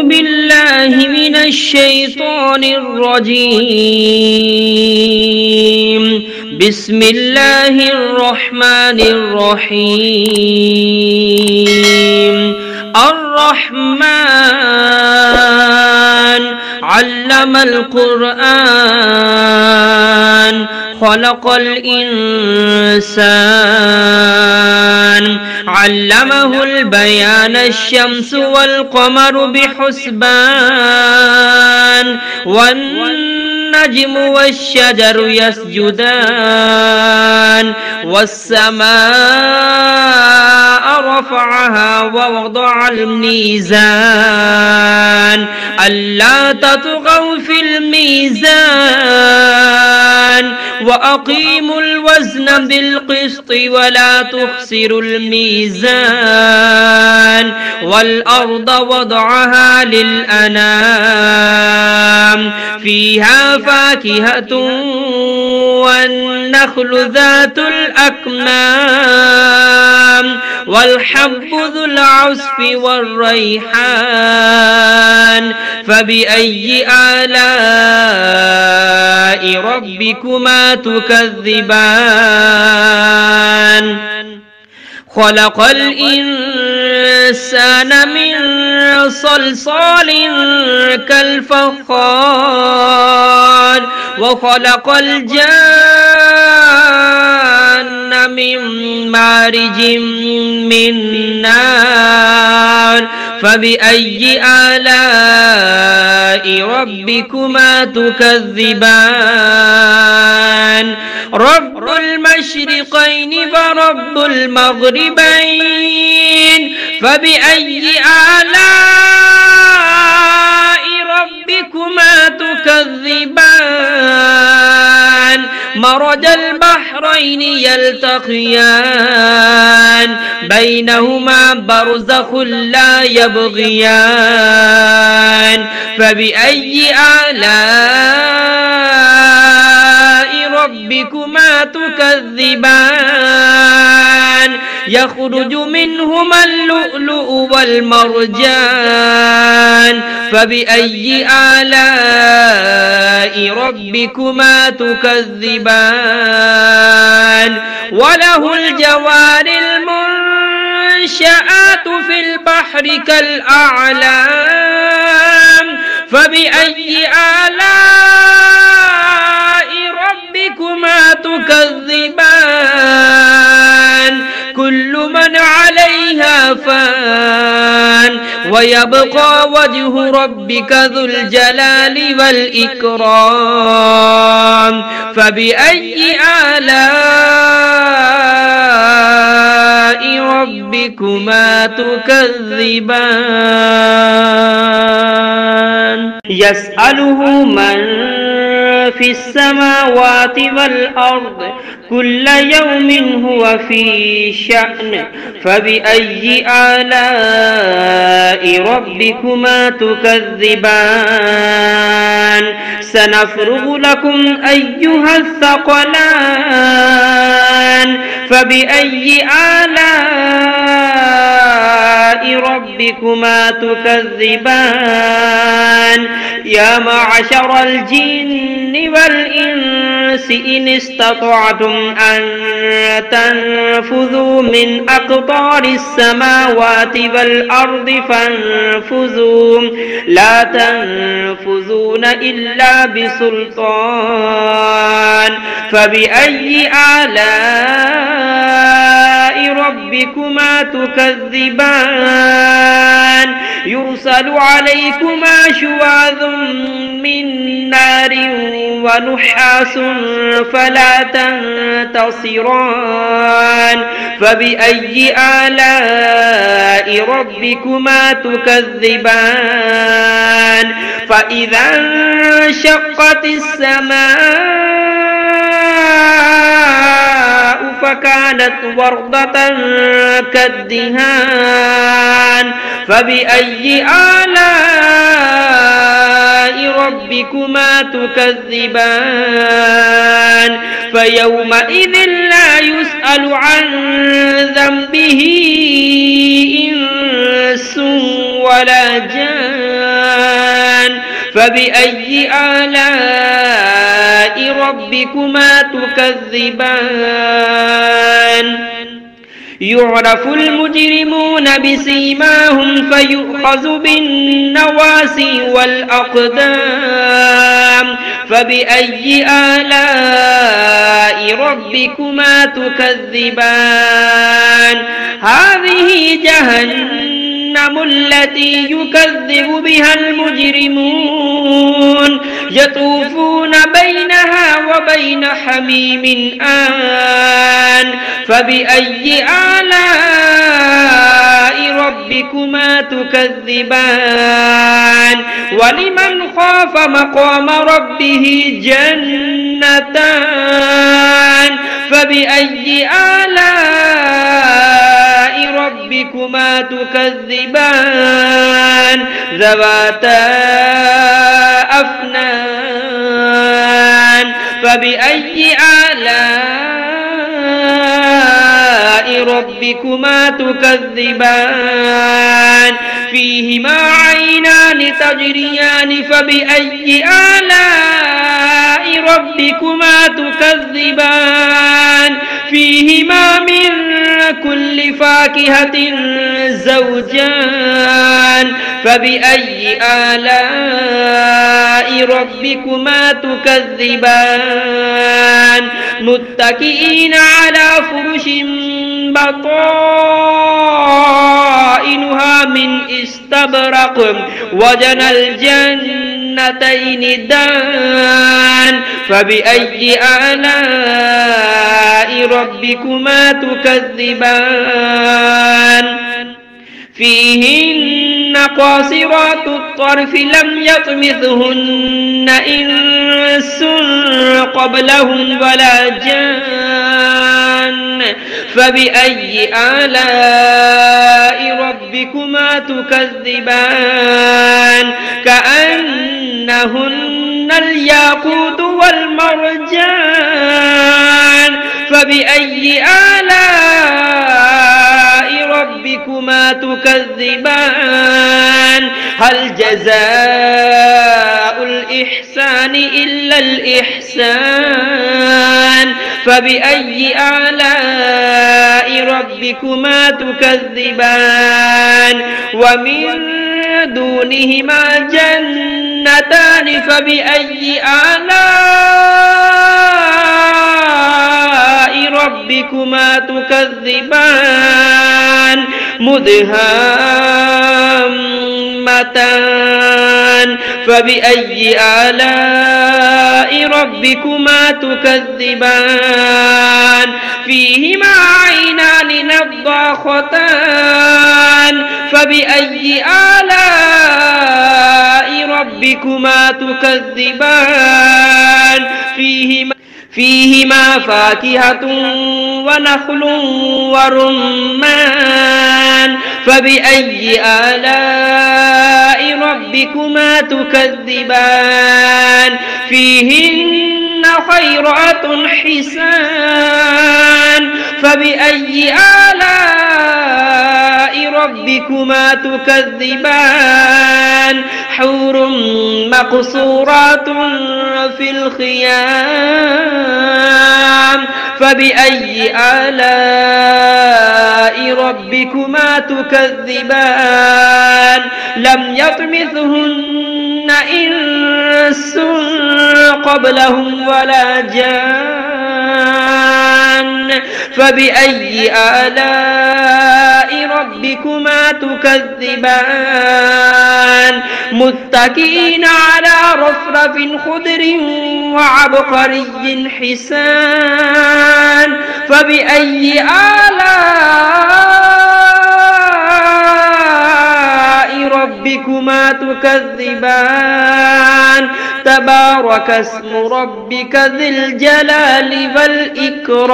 بالله من الشيطان الرجيم. بسم الله الرحمن الرحيم. الرحمن علم القرآن خلق الإنسان علمه البيان الشمس والقمر بحسبان والنجم والشجر يسجدان والسماء رفعها ووضع الميزان ألا تطغوا في الميزان وأقيموا الوزن بالقسط ولا تخسروا الميزان والأرض وضعها للأنام فيها فاكهة والنخل ذات الأكمام والحب ذو العصف والريحان فبأي آلاء ربكما تكذبان خلق الإنسان من صلصال كالفخار وخلق الجان من مارج من نار فبأي آلاء ربكما تكذبان رب المشرقين ورب المغربين فبأي آلاء ربكما تكذبان مرج البحرين يلتقيان بينهما برزخ لا يبغيان فبأي آلاء ربكما تكذبان يخرج منهما اللؤلؤ والمرجان فبأي آلاء ربكما تكذبان وله الجوار المنشآت في البحر كالأعلام فبأي آلاء ربكما تكذبان كل من عليها فان ويبقى وجه ربك ذو الجلال والإكرام فبأي آلاء ربكما تكذبان يسأله من في السماوات والأرض كل يوم هو في شأن فبأي آلاء ربكما تكذبان سنفرغ لكم أيها الثقلان فبأي آلاء ربكما تكذبان يا معشر الجن والإنس إن استطعتم أن تنفذوا من أقطار السماوات والأرض فانفذوا لا تنفذون إلا بسلطان فبأي آلاء ربكما تكذبان يرسل عليكما شواظ من نار ونحاس فلا تنتصران فبأي آلاء ربكما تكذبان فإذا انشقت السماء فكانت وردة كالدهان فبأي آلاء ربكما تكذبان فيومئذ لا يسأل عن ذنبه إنس ولا جان فبأي آلاء ربكما تكذبان يعرف المجرمون بسيماهم فيؤخذ بالنواسي والأقدام فبأي آلاء ربكما تكذبان هذه جهنم التي يكذب بها المجرمون يطوفون بينها وبين حميم آن فبأي آلاء ربكما تكذبان ولمن خاف مقام ربه جنتان فبأي آلاء ربكما تكذبان ذواتا أفنان فبأي آلاء ربكما تكذبان فيهما عينان تجريان فبأي آلاء ربكما تكذبان فيهما من كل فاكهة زوجان فبأي آلاء ربكما تكذبان متكئين على فرش بطائنها من استبرق وجنى الجنتين دان فبأي آلاء ربكما تكذبان فيهن قاصرات الطرف لم يطمثهن إنس قبلهم ولا جان فبأي آلاء ربكما تكذبان كأنهن الياقوت والمرجان فبأي آلاء ربكما تكذبان هل جزاء الإحسان إلا الإحسان فبأي آلاء ربكما تكذبان ومن دونهما جنتان فبأي آلاء ربكما تكذبان مدهامتان فبأي آلاء ربكما تكذبان فيهما عينان نضاختان فبأي آلاء ربكما تكذبان فيهما فاكهة ونخل ورمان فبأي آلاء ربكما تكذبان فيهن خيرات حسان فبأي آلاء ربكما تكذبان حور مقصورات في الخيام فبأي آلاء ربكما تكذبان لم يطمثهن إنس قبلهم ولا جان فبأي آلاء ربكما تكذبان متكئين على رفرف خضر وعبقري حسان فبأي آلاء ربكما تكذبان تبارك اسم ربك ذي الجلال والإكرام.